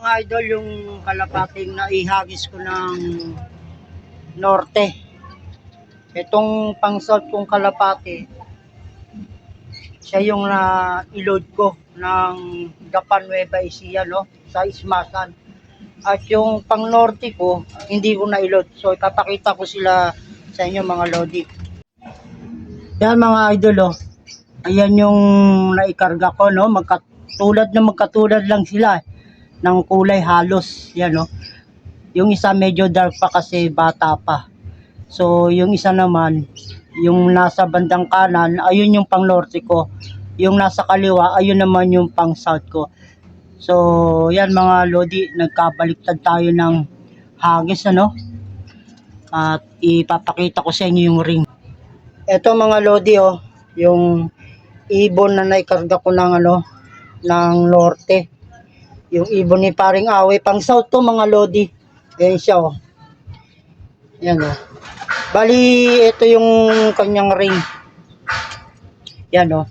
mga idol, yung kalapating na ihagis ko ng norte. Itong pang south kong kalapati, siya yung na-load ko ng Gapan Nueva Ecija, no? Sa Ismasan. At yung pang norte ko, hindi ko na-load. So ipapakita ko sila sa inyo mga lodi. Yan mga idol, oh. Ayan yung naikarga ko, no? Magkatulad lang sila ng kulay halos. Yan, no? Yung isa medyo dark pa kasi bata pa. So yung isa naman, yung nasa bandang kanan, ayun yung pang norte ko. Yung nasa kaliwa, ayun naman yung pang south ko. So yan mga lodi, nagkabaliktad tayo ng hagis, ano? At ipapakita ko sa inyo yung ring. Ito mga lodi, oh, yung ibon na naikarga ko ng ng norte. Yung ibon ni paring Awe, pang south to mga lodi. Yan siya, oh. Yan, oh. Bali, ito yung kanyang ring. Yan, oh.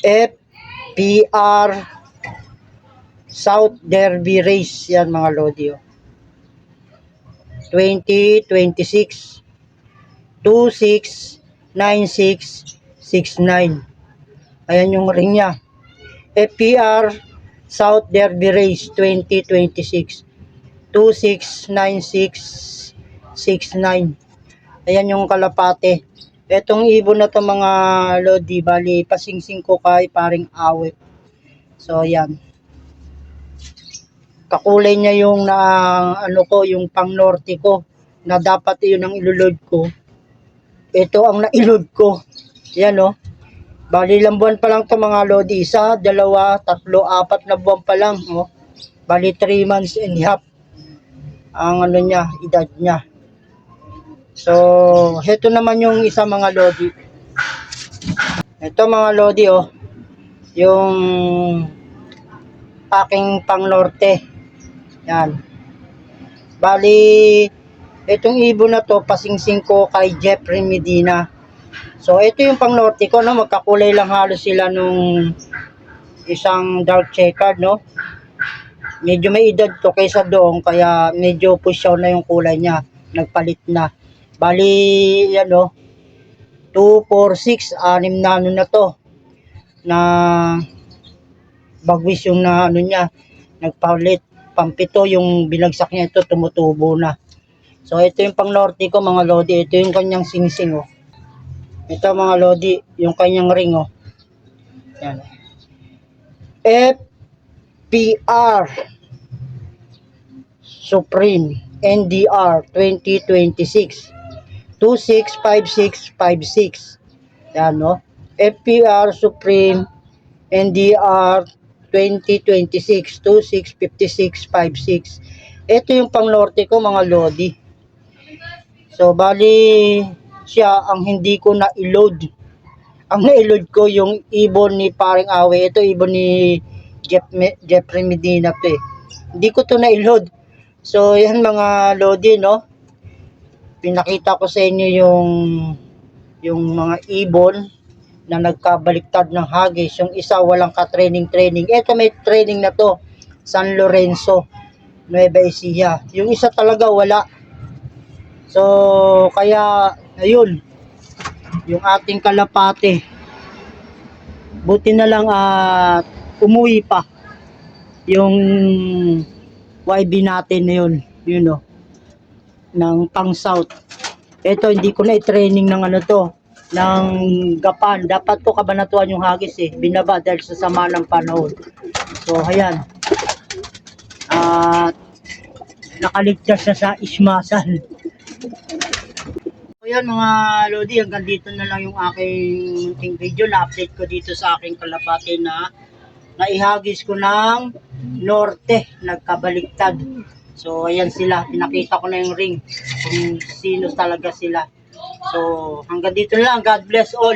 FPR South Derby Race. Yan mga lodi, oh. 2026 269669. Ayan yung ring niya. FPR South Derby Race 2026 269669. Ayan yung kalapate. Etong ibon na to mga lodi, bali pasingsing ko kay paring Awe. So ayan. Kakulay niya yung yung pang norte ko na dapat yun ang ilulod ko. Ito ang nailod ko. Yan, oh. Bali ilang buwan pa lang to mga lodi. 1, 2, 3, 4 na buwan pa lang, oh. Bali 3 months and a half ang niya, edad niya. So, heto naman yung isa mga lodi. Ito mga lodi, oh. Yung aking pang norte. Yan. Bali, itong ibon na to, pasingsing ko kay Jeffrey Medina. So, ito yung pang norte ko, no? Magkakulay lang halos sila nung isang dark checkered, no? Medyo may edad to kaysa doon, kaya medyo pusyaw na yung kulay niya. Nagpalit na. Bali, yan, no? 2, 4, 6, 6 na na to. Na bagwis yung niya. Nagpalit. Pampito yung binagsak niya, ito tumutubo na. So ito yung pang norte ko mga lodi. Ito yung kanyang singsing, oh. Ito mga lodi, yung kanyang ring, oh. Yan. FPR Supreme NDR 2026 265656. Yan, no? FPR Supreme NDR 2026 265656. Ito yung pang norte ko mga lodi. So bali siya ang hindi ko na-load. Ang na-load ko yung ibon ni paring Awe. Ito ibon ni Jeffrey Medina to, eh. Hindi ko to na-load. So yan mga lodi, no? Pinakita ko sa inyo yung mga ibon na nagkabaliktad ng hagis. Yung isa walang ka-training. Ito may training na to. San Lorenzo, Nueva Ecija. Yung isa talaga wala. So, kaya, ayun. Yung ating kalapate. Buti na lang at umuwi pa. Yung YB natin na yun. Yun, no? Ng pang south. Ito, hindi ko na i-training ng to. Ng Gapan. Dapat to kabanatuan yung hagis, eh. Binaba dahil sa sama ng panahon. So, ayan. Nakaligtas na sa Ismasan. So, ayan mga lodi. Hanggang dito na lang yung aking video. Na-update ko dito sa aking kalapate na naihagis ko ng norte. Nagkabaliktad. So, ayan sila. Pinakita ko na yung ring. Kung sino talaga sila. So, hanggang dito lang. God bless all.